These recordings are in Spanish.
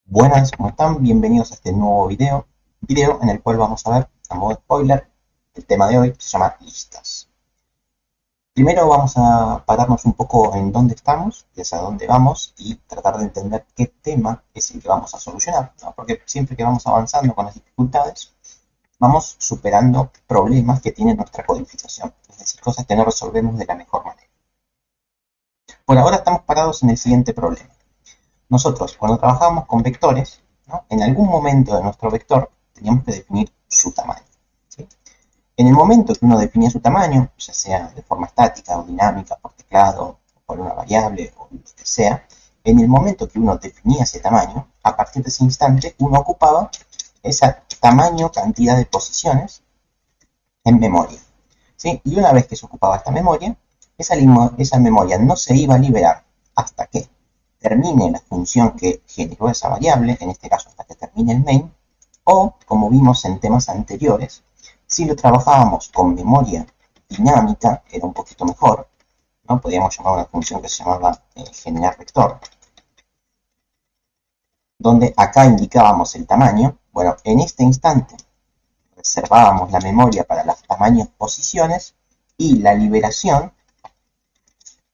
Buenas, ¿cómo están? Bienvenidos a este nuevo video en el cual vamos a ver, a modo spoiler, el tema de hoy se llama listas. Primero vamos a pararnos un poco en dónde estamos y hacia dónde vamos y tratar de entender qué tema es el que vamos a solucionar, ¿no? Porque siempre que vamos avanzando con las dificultades, vamos superando problemas que tiene nuestra codificación, es decir, cosas que no resolvemos de la mejor manera. Por ahora estamos parados en el siguiente problema. Nosotros, cuando trabajábamos con vectores, ¿no? En algún momento de nuestro vector teníamos que definir su tamaño, ¿sí? En el momento que uno definía su tamaño, ya sea de forma estática o dinámica, por teclado, por una variable o lo que sea, en el momento que uno definía ese tamaño, a partir de ese instante uno ocupaba ese tamaño, cantidad de posiciones en memoria, ¿sí? Y una vez que se ocupaba esta memoria, esa memoria no se iba a liberar hasta que termine la función que generó esa variable, en este caso hasta que termine el main, o, como vimos en temas anteriores, si lo trabajábamos con memoria dinámica, era un poquito mejor, ¿no? Podríamos llamar una función que se llamaba generar vector, donde acá indicábamos el tamaño. Bueno, en este instante reservábamos la memoria para los tamaños posiciones y la liberación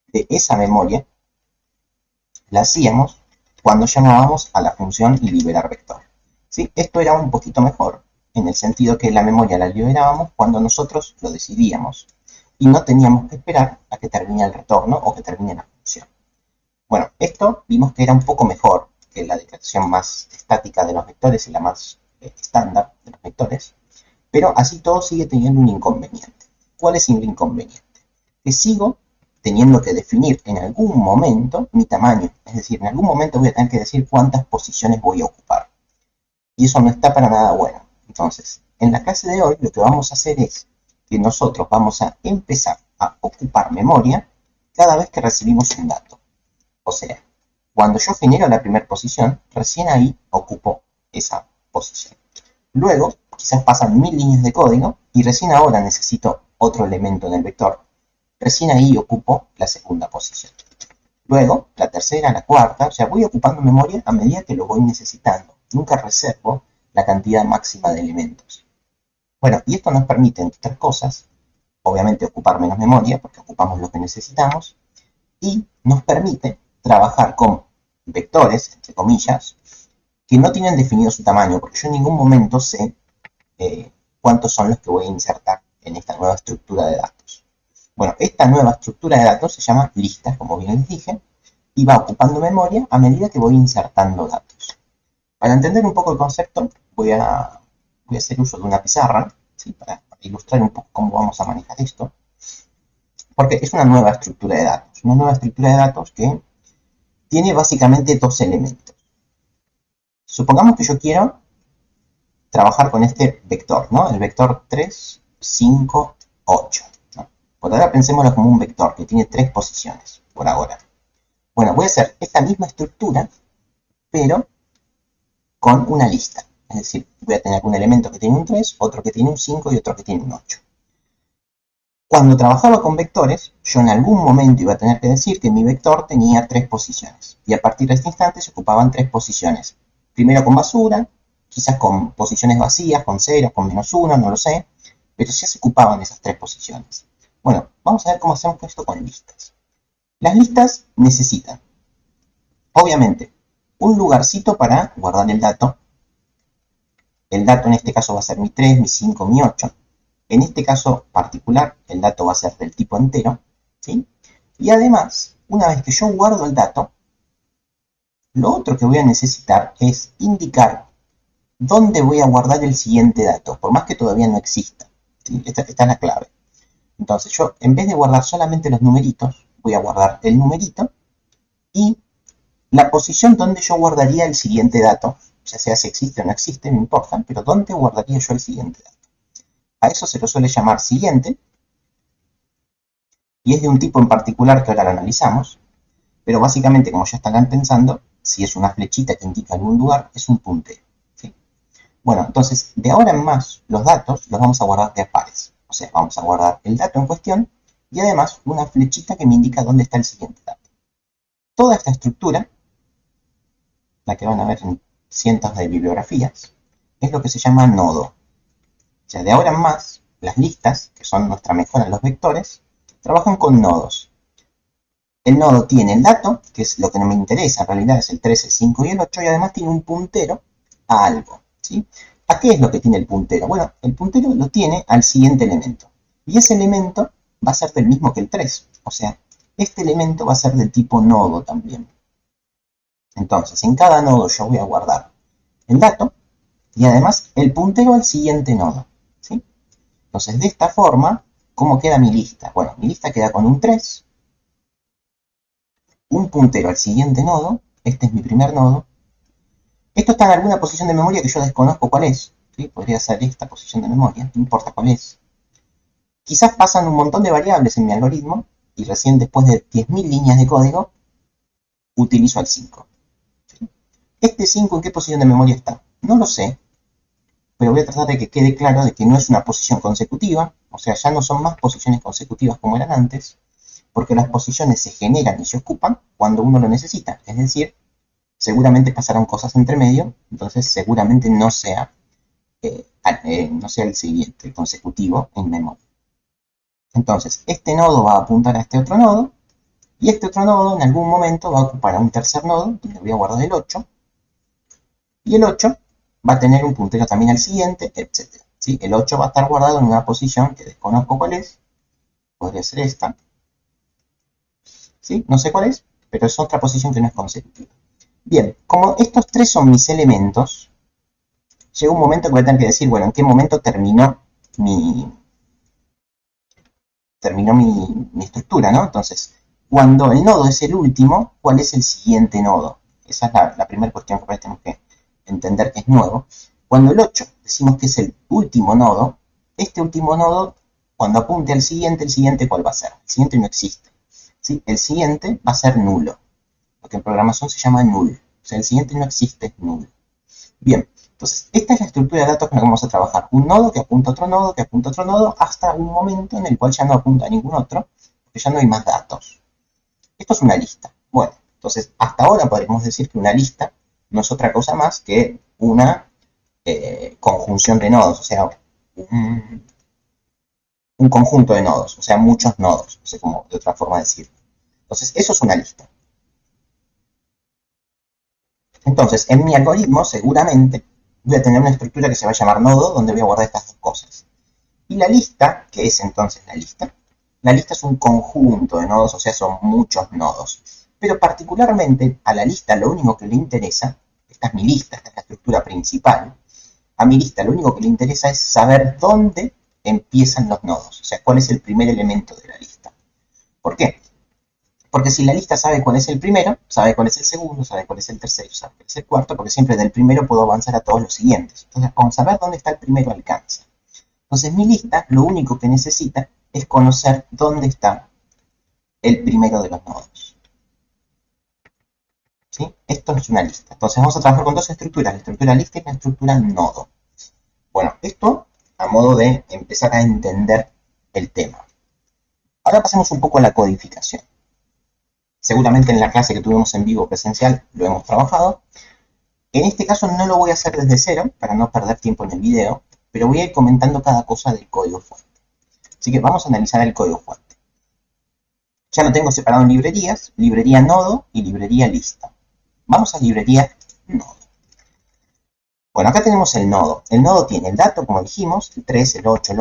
de esa memoria la hacíamos cuando llamábamos a la función liberar vector, ¿sí? Esto era un poquito mejor, en el sentido que la memoria la liberábamos cuando nosotros lo decidíamos y no teníamos que esperar a que termine el retorno o que termine la función. Bueno, esto vimos que era un poco mejor que la declaración más estática de los vectores y la más estándar de los vectores, pero así todo sigue teniendo un inconveniente. ¿Cuál es el inconveniente? Que sigo teniendo que definir en algún momento mi tamaño. Es decir, en algún momento voy a tener que decir cuántas posiciones voy a ocupar. Y eso no está para nada bueno. Entonces, en la clase de hoy lo que vamos a hacer es que nosotros vamos a empezar a ocupar memoria cada vez que recibimos un dato. O sea, cuando yo genero la primera posición, recién ahí ocupo esa posición. Luego, quizás pasan 1000 líneas de código y recién ahora necesito otro elemento en el vector. Recién ahí ocupo la segunda posición. Luego, la tercera, la cuarta, o sea, voy ocupando memoria a medida que lo voy necesitando. Nunca reservo la cantidad máxima de elementos. Bueno, y esto nos permite, entre otras cosas, obviamente ocupar menos memoria, porque ocupamos lo que necesitamos, y nos permite trabajar con vectores, entre comillas, que no tienen definido su tamaño, porque yo en ningún momento sé cuántos son los que voy a insertar en esta nueva estructura de datos. Bueno, esta nueva estructura de datos se llama listas, como bien les dije, y va ocupando memoria a medida que voy insertando datos. Para entender un poco el concepto, voy a hacer uso de una pizarra, ¿sí? Para ilustrar un poco cómo vamos a manejar esto, porque es una nueva estructura de datos, que tiene básicamente dos elementos. Supongamos que yo quiero trabajar con este vector, ¿no? El vector 3, 5, 8. ¿No? Por ahora pensémoslo como un vector que tiene tres posiciones, por ahora. Bueno, voy a hacer esta misma estructura, pero con una lista. Es decir, voy a tener un elemento que tiene un 3, otro que tiene un 5 y otro que tiene un 8. Cuando trabajaba con vectores, yo en algún momento iba a tener que decir que mi vector tenía tres posiciones. Y a partir de este instante se ocupaban tres posiciones. Primero con basura, quizás con posiciones vacías, con ceros, con -1, no lo sé. Pero ya se ocupaban esas tres posiciones. Bueno, vamos a ver cómo hacemos esto con listas. Las listas necesitan, obviamente, un lugarcito para guardar el dato. El dato en este caso va a ser mi 3, mi 5, mi 8. En este caso particular, el dato va a ser del tipo entero, ¿sí? Y además, una vez que yo guardo el dato, lo otro que voy a necesitar es indicar dónde voy a guardar el siguiente dato, por más que todavía no exista, ¿sí? Esta es la clave. Entonces yo, en vez de guardar solamente los numeritos, voy a guardar el numerito y la posición donde yo guardaría el siguiente dato, ya sea si existe o no existe, no importa, pero dónde guardaría yo el siguiente dato. A eso se lo suele llamar siguiente, y es de un tipo en particular que ahora lo analizamos, pero básicamente, como ya estarán pensando, si es una flechita que indica algún lugar, es un puntero, ¿sí? Bueno, entonces, de ahora en más, los datos los vamos a guardar de a pares. O sea, vamos a guardar el dato en cuestión y además una flechita que me indica dónde está el siguiente dato. Toda esta estructura, la que van a ver cientos de bibliografías, es lo que se llama nodo. O sea, de ahora en más, las listas, que son nuestra mejora en los vectores, trabajan con nodos. El nodo tiene el dato, que es lo que no me interesa, en realidad es el 3, el 5 y el 8, y además tiene un puntero a algo, ¿sí? ¿A qué es lo que tiene el puntero? Bueno, el puntero lo tiene al siguiente elemento. Y ese elemento va a ser del mismo que el 3. O sea, este elemento va a ser del tipo nodo también. Entonces, en cada nodo yo voy a guardar el dato y además el puntero al siguiente nodo, ¿sí? Entonces, de esta forma, ¿cómo queda mi lista? Bueno, mi lista queda con un 3, un puntero al siguiente nodo, este es mi primer nodo. Esto está en alguna posición de memoria que yo desconozco cuál es, ¿sí? Podría ser esta posición de memoria, no importa cuál es. Quizás pasan un montón de variables en mi algoritmo y recién después de 10.000 líneas de código utilizo al 5. ¿Sí? ¿Este 5 en qué posición de memoria está? No lo sé, pero voy a tratar de que quede claro de que no es una posición consecutiva, o sea, ya no son más posiciones consecutivas como eran antes, porque las posiciones se generan y se ocupan cuando uno lo necesita, es decir, seguramente pasarán cosas entre medio, entonces seguramente no sea el siguiente, el consecutivo en memoria. Entonces, este nodo va a apuntar a este otro nodo, y este otro nodo en algún momento va a ocupar a un tercer nodo, donde voy a guardar el 8, y el 8 va a tener un puntero también al siguiente, etc. ¿Sí? El 8 va a estar guardado en una posición que desconozco cuál es, podría ser esta, ¿sí? No sé cuál es, pero es otra posición que no es consecutiva. Bien, como estos tres son mis elementos, llega un momento que voy a tener que decir, bueno, ¿en qué momento terminó mi estructura, ¿no? Entonces, cuando el nodo es el último, ¿cuál es el siguiente nodo? Esa es la primera cuestión que tenemos que entender que es nuevo. Cuando el 8 decimos que es el último nodo, este último nodo, cuando apunte al siguiente, ¿el siguiente cuál va a ser? El siguiente no existe, ¿sí? El siguiente va a ser nulo, lo que en programación se llama null. O sea, el siguiente no existe, es nulo. Bien, entonces esta es la estructura de datos con la que vamos a trabajar. Un nodo que apunta a otro nodo, que apunta a otro nodo, hasta un momento en el cual ya no apunta a ningún otro, porque ya no hay más datos. Esto es una lista. Bueno, entonces hasta ahora podríamos decir que una lista no es otra cosa más que una conjunción de nodos, o sea, un conjunto de nodos, o sea, muchos nodos, no sé cómo de otra forma decirlo. Entonces, eso es una lista. Entonces, en mi algoritmo, seguramente, voy a tener una estructura que se va a llamar nodo, donde voy a guardar estas dos cosas. Y la lista, ¿qué es entonces la lista? La lista es un conjunto de nodos, o sea, son muchos nodos. Pero particularmente a la lista lo único que le interesa, esta es mi lista, esta es la estructura principal, a mi lista lo único que le interesa es saber dónde empiezan los nodos, o sea, cuál es el primer elemento de la lista. ¿Por qué? Porque si la lista sabe cuál es el primero, sabe cuál es el segundo, sabe cuál es el tercero, sabe cuál es el cuarto, porque siempre del primero puedo avanzar a todos los siguientes. Entonces, con saber dónde está el primero alcanza. Entonces, mi lista lo único que necesita es conocer dónde está el primero de los nodos. ¿Sí? Esto es una lista. Entonces, vamos a trabajar con dos estructuras, la estructura lista y la estructura nodo. Bueno, esto a modo de empezar a entender el tema. Ahora pasemos un poco a la codificación. Seguramente en la clase que tuvimos en vivo presencial lo hemos trabajado. En este caso no lo voy a hacer desde cero para no perder tiempo en el video, pero voy a ir comentando cada cosa del código fuente. Así que vamos a analizar el código fuente. Ya lo tengo separado en librerías, librería nodo y librería lista. Vamos a librería nodo. Bueno, acá tenemos el nodo. El nodo tiene el dato, como dijimos, el 3, el 8,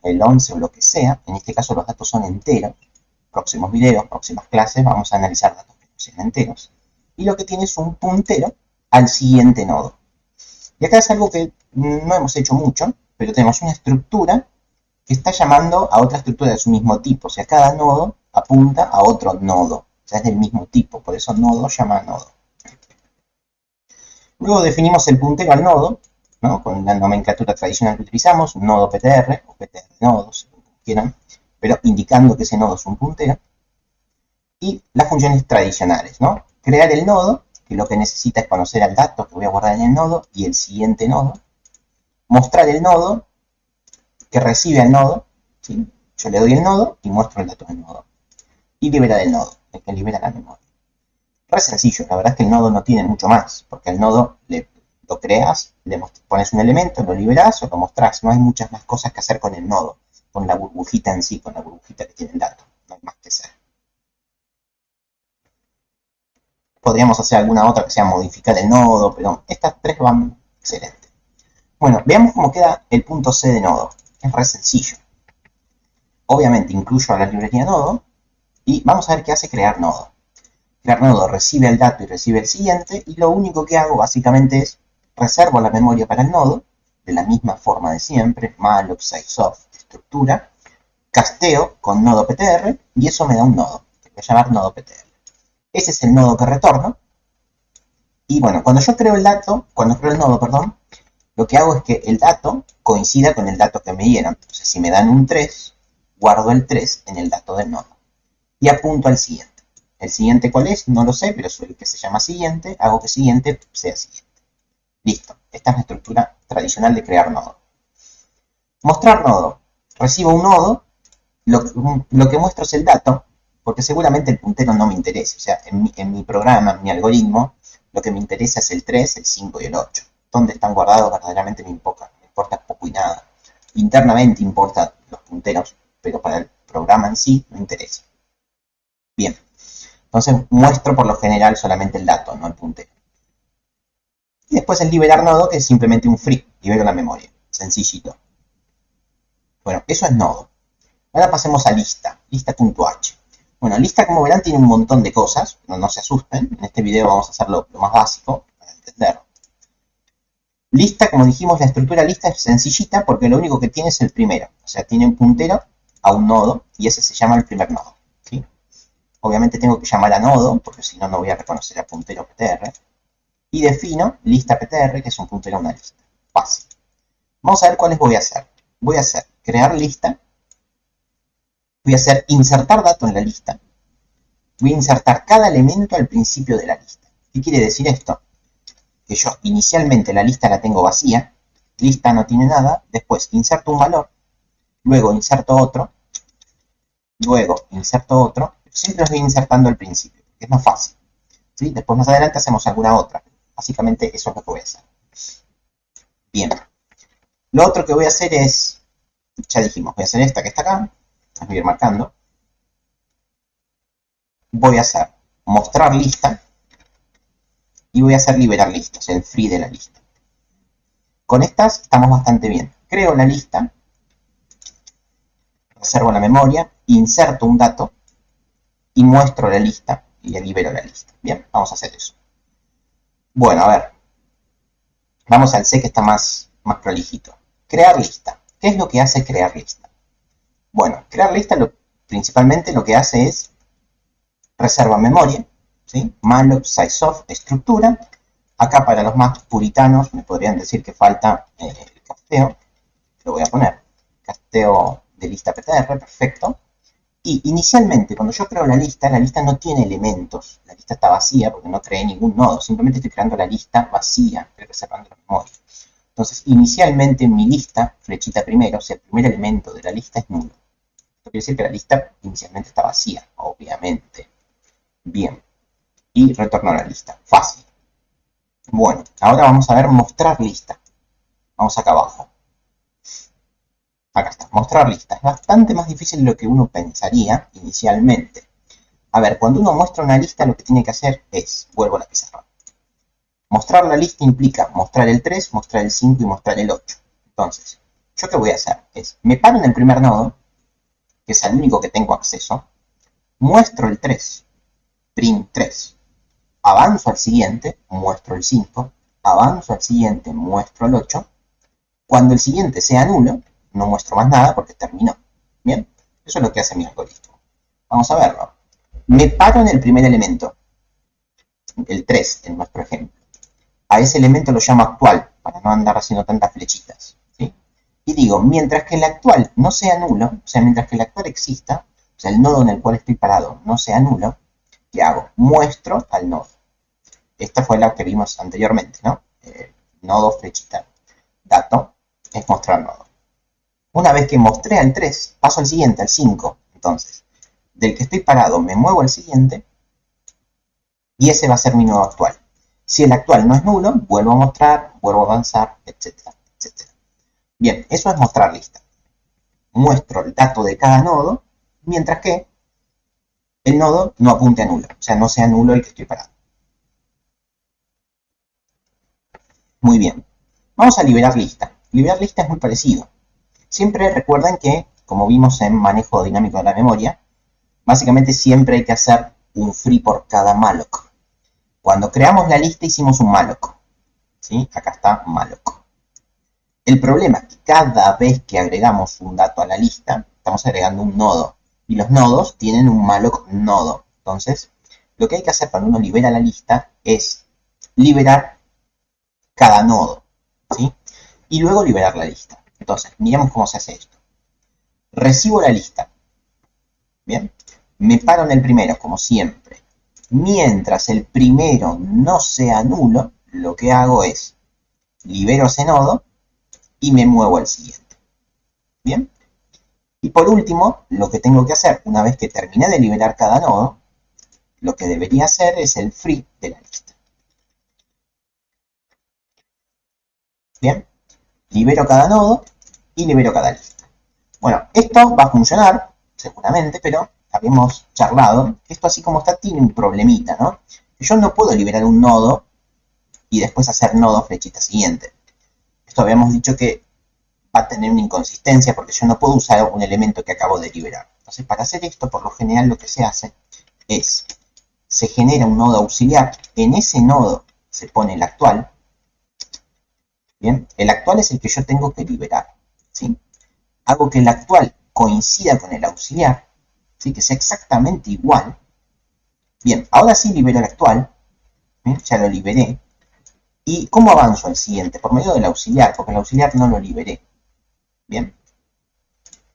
el 11 o lo que sea. En este caso los datos son enteros. Próximos videos, próximas clases, vamos a analizar datos que no sean enteros. Y lo que tiene es un puntero al siguiente nodo. Y acá es algo que no hemos hecho mucho, pero tenemos una estructura que está llamando a otra estructura de su mismo tipo. O sea, cada nodo apunta a otro nodo. O sea, es del mismo tipo, por eso nodo llama a nodo. Luego definimos el puntero al nodo, ¿no? Con la nomenclatura tradicional que utilizamos, un nodo PTR o PTR nodos, como quieran, pero indicando que ese nodo es un puntero. Y las funciones tradicionales, ¿no? Crear el nodo, que lo que necesita es conocer al dato que voy a guardar en el nodo y el siguiente nodo. Mostrar el nodo, que recibe al nodo, ¿sí? Yo le doy el nodo y muestro el dato del nodo. Y liberar el nodo, el que libera la memoria. Re sencillo, la verdad es que el nodo no tiene mucho más, porque al nodo le Lo creas, le pones un elemento, lo liberás o lo mostrás. No hay muchas más cosas que hacer con el nodo, con la burbujita en sí, con la burbujita que tiene el dato. No hay más que hacer. Podríamos hacer alguna otra que sea modificar el nodo, pero estas tres van excelente. Bueno, veamos cómo queda el punto C de nodo. Es re sencillo. Obviamente incluyo a la librería nodo y vamos a ver qué hace crear nodo. Crear nodo recibe el dato y recibe el siguiente, y lo único que hago básicamente es reservo la memoria para el nodo, de la misma forma de siempre, malloc, sizeof, estructura, casteo con nodo ptr y eso me da un nodo, que voy a llamar nodo ptr. Ese es el nodo que retorno. Y bueno, cuando yo creo el nodo, perdón, lo que hago es que el dato coincida con el dato que me dieron. Entonces, si me dan un 3, guardo el 3 en el dato del nodo. Y apunto al siguiente. ¿El siguiente cuál es? No lo sé, pero es el que se llama siguiente. Hago que siguiente sea siguiente. Listo. Esta es la estructura tradicional de crear nodo. Mostrar nodo. Recibo un nodo. Lo que muestro es el dato, porque seguramente el puntero no me interesa. O sea, en mi programa, en mi algoritmo, lo que me interesa es el 3, el 5 y el 8. Dónde están guardados verdaderamente me importa poco y nada. Internamente importa los punteros, pero para el programa en sí no interesa. Bien, entonces muestro por lo general solamente el dato, no el puntero. Y después el liberar nodo, que es simplemente un free, libero la memoria, sencillito. Bueno, eso es nodo. Ahora pasemos a lista, lista.h. Bueno, lista, como verán, tiene un montón de cosas, no se asusten. En este video vamos a hacerlo lo más básico para entenderlo. Lista, como dijimos, la estructura lista es sencillita porque lo único que tiene es el primero. O sea, tiene un puntero a un nodo y ese se llama el primer nodo. ¿Sí? Obviamente tengo que llamar a nodo porque si no, no voy a reconocer el puntero ptr. Y defino lista ptr, que es un puntero a una lista. Fácil. Vamos a ver cuáles voy a hacer. Voy a hacer crear lista. Voy a hacer insertar dato en la lista. Voy a insertar cada elemento al principio de la lista. ¿Qué quiere decir esto? Que yo inicialmente la lista la tengo vacía, lista no tiene nada, después inserto un valor, luego inserto otro, siempre los voy insertando al principio, que es más fácil. ¿Sí? Después más adelante hacemos alguna otra. Básicamente eso es lo que voy a hacer. Bien. Lo otro que voy a hacer es, ya dijimos, voy a hacer esta que está acá, las voy a ir marcando. Voy a hacer mostrar lista y voy a hacer liberar listas, el free de la lista. Con estas estamos bastante bien. Creo la lista, reservo la memoria, inserto un dato y muestro la lista y ya libero la lista. Bien, vamos a hacer eso. Bueno, a ver. Vamos al C que está más prolijito. Crear lista. ¿Qué es lo que hace crear lista? Bueno, crear lista principalmente lo que hace es reserva memoria, ¿sí? Malloc, sizeof, estructura. Acá para los más puritanos me podrían decir que falta el casteo. Lo voy a poner. Casteo de lista ptr, perfecto. Y inicialmente, cuando yo creo la lista no tiene elementos. La lista está vacía porque no creé ningún nodo. Simplemente estoy creando la lista vacía, reservando la memoria. Entonces, inicialmente en mi lista, flechita primero, o sea, el primer elemento de la lista es nulo. Esto quiere decir que la lista inicialmente está vacía, obviamente. Bien. Y retorno a la lista. Fácil. Bueno, ahora vamos a ver mostrar lista. Vamos acá abajo. Acá está, mostrar lista. Es bastante más difícil de lo que uno pensaría inicialmente. A ver, cuando uno muestra una lista, lo que tiene que hacer es, vuelvo a la pizarra. Mostrar la lista implica mostrar el 3, mostrar el 5 y mostrar el 8. Entonces, ¿yo qué voy a hacer? Me paro en el primer nodo, que es el único que tengo acceso, muestro el 3, print 3, avanzo al siguiente, muestro el 5, avanzo al siguiente, muestro el 8. Cuando el siguiente sea nulo, no muestro más nada porque terminó. Bien, eso es lo que hace mi algoritmo. Vamos a verlo. Me paro en el primer elemento, el 3 en nuestro ejemplo. A ese elemento lo llamo actual, para no andar haciendo tantas flechitas. ¿Sí? Y digo, mientras que el actual no sea nulo, o sea, mientras que el actual exista, o sea, el nodo en el cual estoy parado no sea nulo, ¿qué hago? Muestro al nodo. Esta fue la que vimos anteriormente, ¿no? Nodo, flechita, dato, es mostrar nodo. Una vez que mostré al 3, paso al siguiente, al 5. Entonces, del que estoy parado me muevo al siguiente y ese va a ser mi nodo actual. Si el actual no es nulo, vuelvo a mostrar, vuelvo a avanzar, etcétera, etcétera. Bien, eso es mostrar lista. Muestro el dato de cada nodo, mientras que el nodo no apunte a nulo, o sea, no sea nulo el que estoy parando. Muy bien. Vamos a liberar lista. Liberar lista es muy parecido. Siempre recuerden que, como vimos en manejo dinámico de la memoria, básicamente siempre hay que hacer un free por cada malloc. Cuando creamos la lista hicimos un malloc. ¿Sí? Acá está malloc. El problema es que cada vez que agregamos un dato a la lista, estamos agregando un nodo. Y los nodos tienen un malloc nodo. Entonces, lo que hay que hacer cuando uno libera la lista es liberar cada nodo. ¿Sí? Y luego liberar la lista. Entonces, miremos cómo se hace esto. Recibo la lista. Bien. Me paro en el primero, como siempre. Mientras el primero no sea nulo, lo que hago es libero ese nodo y me muevo al siguiente. Bien. Y por último, lo que tengo que hacer, una vez que terminé de liberar cada nodo, lo que debería hacer es el free de la lista. Bien. Libero cada nodo y libero cada lista. Bueno, esto va a funcionar, seguramente, pero habíamos charlado que esto así como está tiene un problemita, ¿no? Yo no puedo liberar un nodo y después hacer nodo flechita siguiente. Esto habíamos dicho que va a tener una inconsistencia porque yo no puedo usar un elemento que acabo de liberar. Entonces, para hacer esto, por lo general lo que se hace es, se genera un nodo auxiliar, en ese nodo se pone el actual. Bien, el actual es el que yo tengo que liberar, ¿sí? Hago que el actual coincida con el auxiliar, ¿sí? Que sea exactamente igual. Bien, ahora sí libero el actual, ¿bien? Ya lo liberé. ¿Y cómo avanzo al siguiente? Por medio del auxiliar, porque el auxiliar no lo liberé. Bien,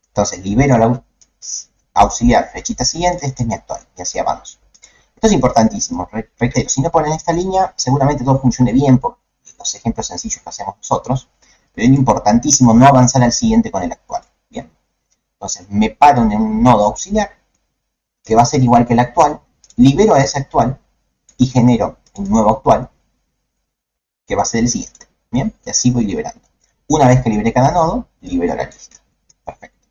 entonces libero el auxiliar, flechita siguiente, este es mi actual, y así avanzo. Esto es importantísimo, reitero, si no ponen esta línea, seguramente todo funcione bien por los ejemplos sencillos que hacemos nosotros, pero es importantísimo no avanzar al siguiente con el actual. Bien, entonces me paro en un nodo auxiliar, que va a ser igual que el actual, libero a ese actual y genero un nuevo actual, que va a ser el siguiente. Bien, y así voy liberando. Una vez que liberé cada nodo, libero la lista. Perfecto.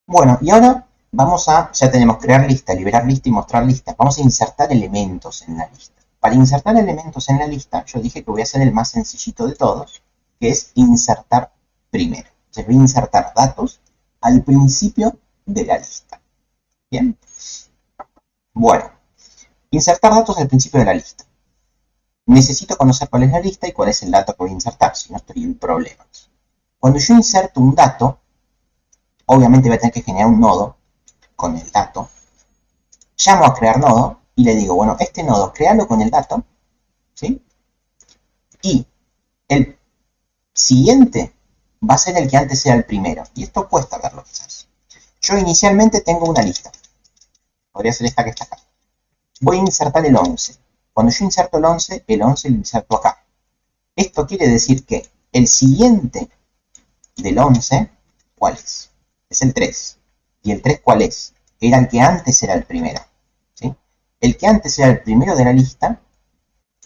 Bueno, y ahora vamos a, ya tenemos crear lista, liberar lista y mostrar lista. Vamos a insertar elementos en la lista. Para insertar elementos en la lista, yo dije que voy a hacer el más sencillito de todos, que es insertar primero. Entonces voy a insertar datos al principio de la lista. Bien. Bueno, insertar datos al principio de la lista. Necesito conocer cuál es la lista y cuál es el dato que voy a insertar, si no estoy en problemas. Cuando yo inserto un dato, obviamente voy a tener que generar un nodo con el dato. Llamo a crear nodo y le digo, bueno, este nodo, créalo con el dato, ¿sí? Y el siguiente va a ser el que antes era el primero. Y esto cuesta verlo quizás. Yo inicialmente tengo una lista. Podría ser esta que está acá. Voy a insertar el 11. Cuando yo inserto el 11 lo inserto acá. Esto quiere decir que el siguiente del 11, ¿cuál es? Es el 3. ¿Y el 3 cuál es? Era el que antes era el primero. ¿Sí? El que antes era el primero de la lista,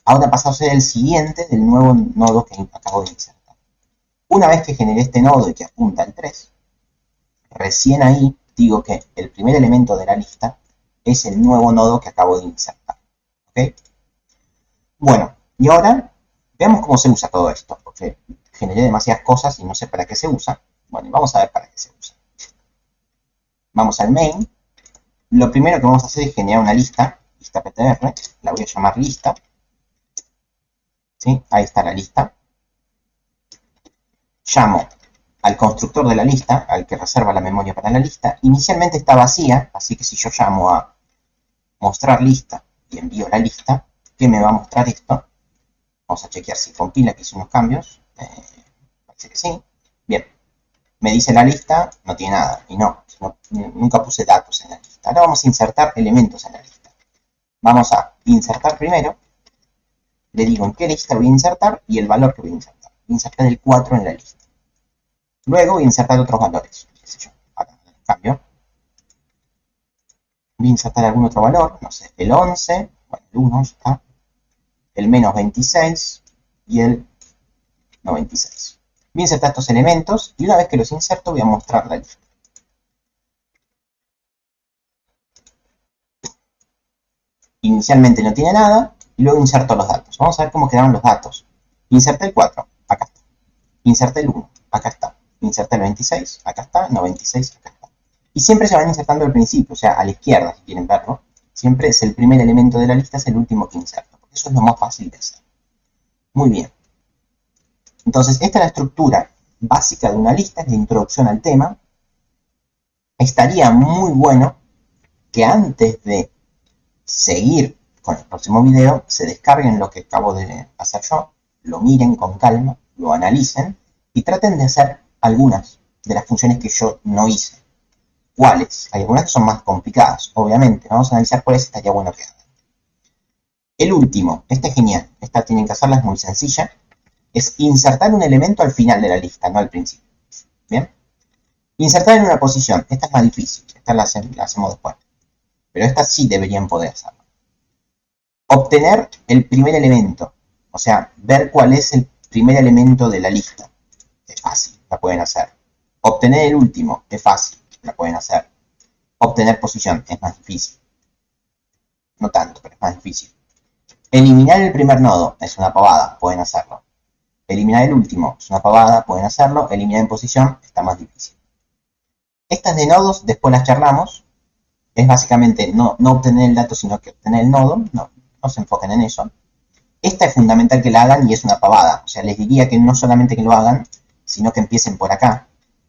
ahora pasa a ser el siguiente del nuevo nodo que acabo de insertar. Una vez que generé este nodo y que apunta al 3, recién ahí digo que el primer elemento de la lista es el nuevo nodo que acabo de insertar. ¿Okay? Bueno, y ahora veamos cómo se usa todo esto, porque generé demasiadas cosas y no sé para qué se usa. Bueno, vamos a ver para qué se usa. Vamos al main. Lo primero que vamos a hacer es generar una lista ptr, la voy a llamar lista. ¿Sí? Ahí está la lista. Llamo al constructor de la lista, al que reserva la memoria para la lista. Inicialmente está vacía, así que si yo llamo a mostrar lista y envío la lista, ¿qué me va a mostrar esto? Vamos a chequear si compila, que hice unos cambios. Parece que sí. Bien. Me dice la lista, no tiene nada. Y no, nunca puse datos en la lista. Ahora vamos a insertar elementos en la lista. Vamos a insertar primero. Le digo en qué lista voy a insertar y el valor que voy a insertar. Voy a insertar el 4 en la lista. Luego voy a insertar otros valores. ¿Qué sé yo? Acá, cambio. Voy a insertar algún otro valor. No sé, el 11. Bueno, el 1 está. el menos 26 y el 96. Voy a insertar estos elementos y una vez que los inserto voy a mostrar la lista. Inicialmente no tiene nada y luego inserto los datos. Vamos a ver cómo quedaron los datos. Inserté el 4, acá está. Inserté el 1, acá está. Inserté el 26, acá está. 96, acá está. Y siempre se van insertando al principio, o sea, a la izquierda, si quieren verlo. Siempre es el primer elemento de la lista, es el último que inserto, porque eso es lo más fácil de hacer. Muy bien. Entonces, esta es la estructura básica de una lista, es la introducción al tema. Estaría muy bueno que antes de seguir con el próximo video, se descarguen lo que acabo de hacer yo, lo miren con calma, lo analicen y traten de hacer algunas de las funciones que yo no hice. ¿Cuáles? Hay algunas que son más complicadas, obviamente. Vamos a analizar cuáles estaría bueno que hagan. El último, este es genial, esta tienen que hacerla, es muy sencilla, es insertar un elemento al final de la lista, no al principio. ¿Bien? Insertar en una posición, esta es más difícil, esta la hacemos después. Pero esta sí deberían poder hacerlo. Obtener el primer elemento, o sea, ver cuál es el primer elemento de la lista. Es fácil, la pueden hacer. Obtener el último, es fácil, la pueden hacer. Obtener posición, es más difícil. No tanto, pero es más difícil. Eliminar el primer nodo, es una pavada, pueden hacerlo. Eliminar el último, es una pavada, pueden hacerlo. Eliminar en posición, está más difícil. Estas de nodos, después las charlamos. Es básicamente no obtener el dato, sino que obtener el nodo. No se enfoquen en eso. Esta es fundamental que la hagan y es una pavada. O sea, les diría que no solamente que lo hagan, sino que empiecen por acá.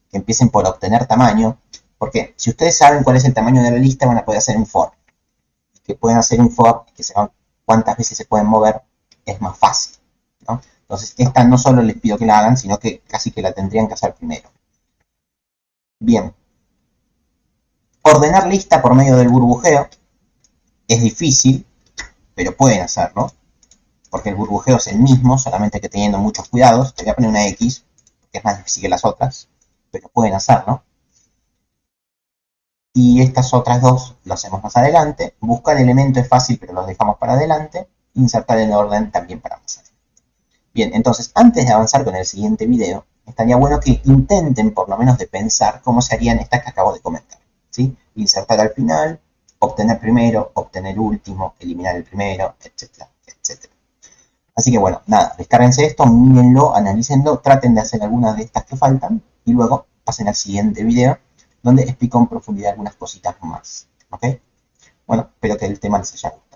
Que empiecen por obtener tamaño. Porque si ustedes saben cuál es el tamaño de la lista, van a poder hacer un for. Que pueden hacer un for, que sepan cuántas veces se pueden mover, es más fácil, ¿no? Entonces, esta no solo les pido que la hagan, sino que casi que la tendrían que hacer primero. Bien. Ordenar lista por medio del burbujeo es difícil, pero pueden hacerlo, porque el burbujeo es el mismo, solamente que teniendo muchos cuidados. Te voy a poner una X, que es más difícil que las otras, pero pueden hacerlo. Y estas otras dos lo hacemos más adelante. Buscar elemento es fácil, pero los dejamos para adelante. Insertar en orden también para más adelante. Bien, entonces, antes de avanzar con el siguiente video, estaría bueno que intenten por lo menos de pensar cómo se harían estas que acabo de comentar, ¿sí? Insertar al final, obtener primero, obtener último, eliminar el primero, etcétera, etcétera. Así que bueno, nada, descárguense esto, mírenlo, analícenlo, traten de hacer algunas de estas que faltan y luego pasen al siguiente video donde explico en profundidad algunas cositas más, ¿ok? Bueno, espero que el tema les haya gustado.